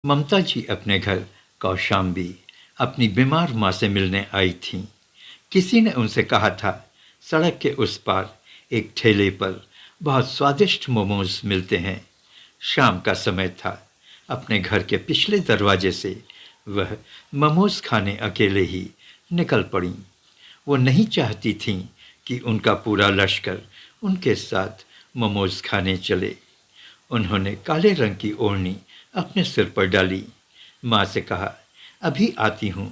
ममता जी अपने घर कौशाम्बी अपनी बीमार माँ से मिलने आई थीं। किसी ने उनसे कहा था, सड़क के उस पार एक ठेले पर बहुत स्वादिष्ट मोमोज मिलते हैं। शाम का समय था। अपने घर के पिछले दरवाजे से वह मोमोज खाने अकेले ही निकल पड़ीं। वो नहीं चाहती थीं कि उनका पूरा लश्कर उनके साथ मोमोज खाने चले। उन्होंने काले रंग की ओढ़नी अपने सिर पर डाली, माँ से कहा, अभी आती हूँ।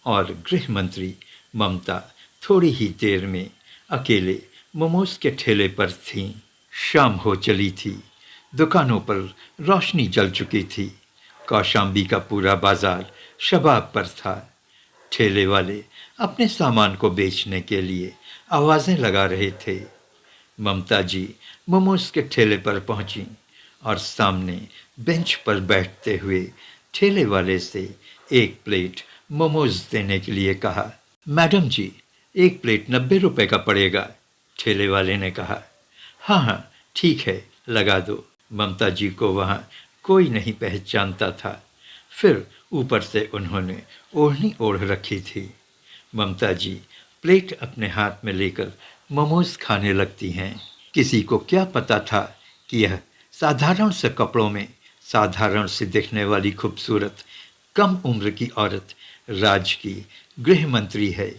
और गृह मंत्री ममता थोड़ी ही देर में अकेले मोमोज के ठेले पर थीं। शाम हो चली थी। दुकानों पर रोशनी जल चुकी थी। कौशाम्बी का पूरा बाजार शबाब पर था। ठेले वाले अपने सामान को बेचने के लिए आवाज़ें लगा रहे थे। ममता जी मोमोज के ठेले पर पहुंची और सामने बेंच पर बैठते हुए ठेले वाले से एक प्लेट मोमोज देने के लिए कहा। मैडम जी, एक प्लेट 90 रुपए का पड़ेगा, ठेले वाले ने कहा। हाँ हाँ, ठीक है, लगा दो। ममता जी को वहाँ कोई नहीं पहचानता था। फिर ऊपर से उन्होंने ओढ़नी ओढ़ रखी थी। ममता जी प्लेट अपने हाथ में लेकर मोमोज खाने लगती हैं। किसी को क्या पता था कि यह साधारण से कपड़ों में साधारण से दिखने वाली खूबसूरत कम उम्र की औरत राज्य की गृह मंत्री है।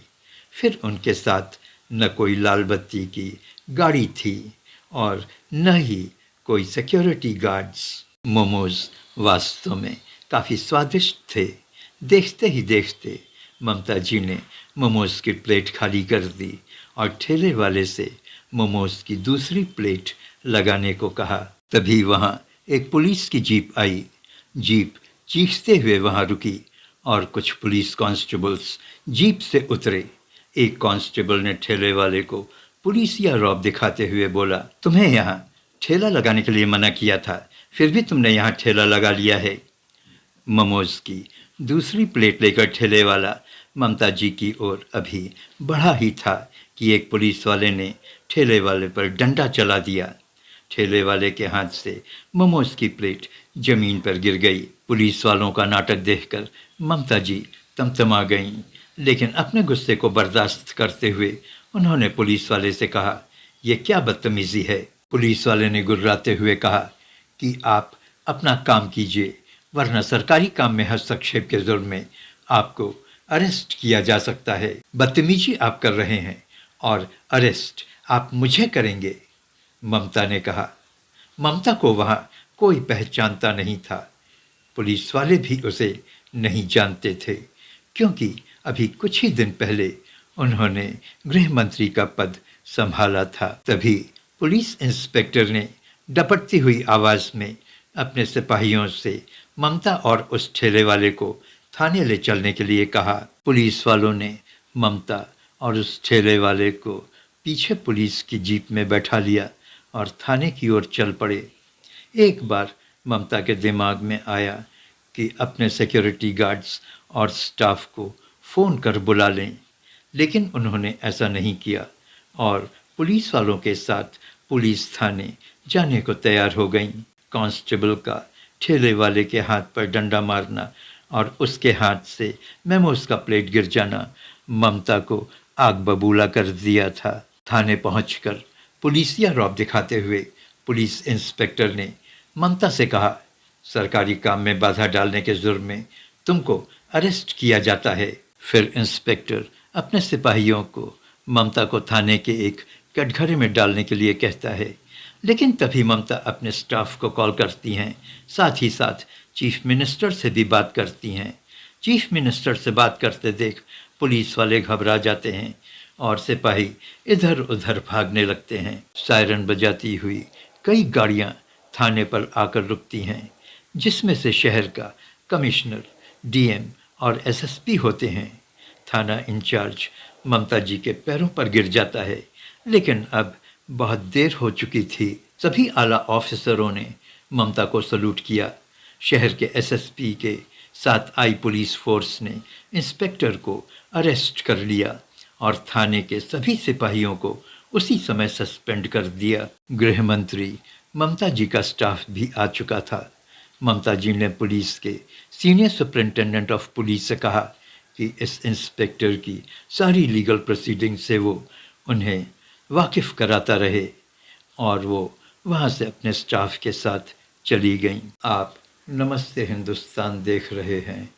फिर उनके साथ न कोई लाल बत्ती की गाड़ी थी और न ही कोई सिक्योरिटी गार्ड्स। मोमोज वास्तव में काफ़ी स्वादिष्ट थे। देखते ही देखते ममता जी ने मोमोज की प्लेट खाली कर दी और ठेले वाले से मोमोज की दूसरी प्लेट लगाने को कहा। तभी वहाँ एक पुलिस की जीप आई। जीप चीखते हुए वहाँ रुकी और कुछ पुलिस कांस्टेबल्स जीप से उतरे। एक कांस्टेबल ने ठेले वाले को पुलिसिया रौब दिखाते हुए बोला, तुम्हें यहाँ ठेला लगाने के लिए मना किया था, फिर भी तुमने यहाँ ठेला लगा लिया है। मोमोज की दूसरी प्लेट लेकर ठेले वाला ममता जी की ओर अभी बढ़ा ही था कि एक पुलिस वाले ने ठेले वाले पर डंडा चला दिया। ठेले वाले के हाथ से मोमोज की प्लेट जमीन पर गिर गई। पुलिस वालों का नाटक देखकर ममता जी तमतमा गईं, लेकिन अपने गुस्से को बर्दाश्त करते हुए उन्होंने पुलिस वाले से कहा, यह क्या बदतमीजी है। पुलिस वाले ने गुर्राते हुए कहा कि आप अपना काम कीजिए, वरना सरकारी काम में हस्तक्षेप के जुर्म में आपको अरेस्ट किया जा सकता है। बदतमीजी आप कर रहे हैं और अरेस्ट आप मुझे करेंगे, ममता ने कहा। ममता को वहाँ कोई पहचानता नहीं था। पुलिस वाले भी उसे नहीं जानते थे, क्योंकि अभी कुछ ही दिन पहले उन्होंने गृह मंत्री का पद संभाला था। तभी पुलिस इंस्पेक्टर ने डपटती हुई आवाज़ में अपने सिपाहियों से ममता और उस ठेले वाले को थाने ले चलने के लिए कहा। पुलिस वालों ने ममता और उस ठेले वाले को पीछे पुलिस की जीप में बैठा लिया और थाने की ओर चल पड़े। एक बार ममता के दिमाग में आया कि अपने सिक्योरिटी गार्ड्स और स्टाफ को फ़ोन कर बुला लें, लेकिन उन्होंने ऐसा नहीं किया और पुलिस वालों के साथ पुलिस थाने जाने को तैयार हो गईं। कांस्टेबल का ठेले वाले के हाथ पर डंडा मारना और उसके हाथ से मेमोज का प्लेट गिर जाना ममता को आग बबूला कर दिया था। थाने पहुंचकर पुलिसिया रौब दिखाते हुए पुलिस इंस्पेक्टर ने ममता से कहा, सरकारी काम में बाधा डालने के जुर्म में तुमको अरेस्ट किया जाता है। फिर इंस्पेक्टर अपने सिपाहियों को ममता को थाने के एक कटघरे में डालने के लिए कहता है, लेकिन तभी ममता अपने स्टाफ को कॉल करती हैं, साथ ही साथ चीफ मिनिस्टर से भी बात करती हैं। चीफ मिनिस्टर से बात करते देख पुलिस वाले घबरा जाते हैं और सिपाही इधर उधर भागने लगते हैं। सायरन बजाती हुई कई गाड़ियां थाने पर आकर रुकती हैं, जिसमें से शहर का कमिश्नर, डीएम और एसएसपी होते हैं। थाना इंचार्ज ममता जी के पैरों पर गिर जाता है, लेकिन अब बहुत देर हो चुकी थी। सभी आला ऑफिसरों ने ममता को सलूट किया। शहर के एसएसपी के साथ आई पुलिस फोर्स ने इंस्पेक्टर को अरेस्ट कर लिया और थाने के सभी सिपाहियों को उसी समय सस्पेंड कर दिया। गृह मंत्री ममता जी का स्टाफ भी आ चुका था। ममता जी ने पुलिस के सीनियर सुपरिंटेंडेंट ऑफ पुलिस से कहा कि इस इंस्पेक्टर की सारी लीगल प्रोसीडिंग से वो उन्हें वाकिफ़ कराता रहे और वो वहाँ से अपने स्टाफ के साथ चली गईं। आप नमस्ते हिंदुस्तान देख रहे हैं।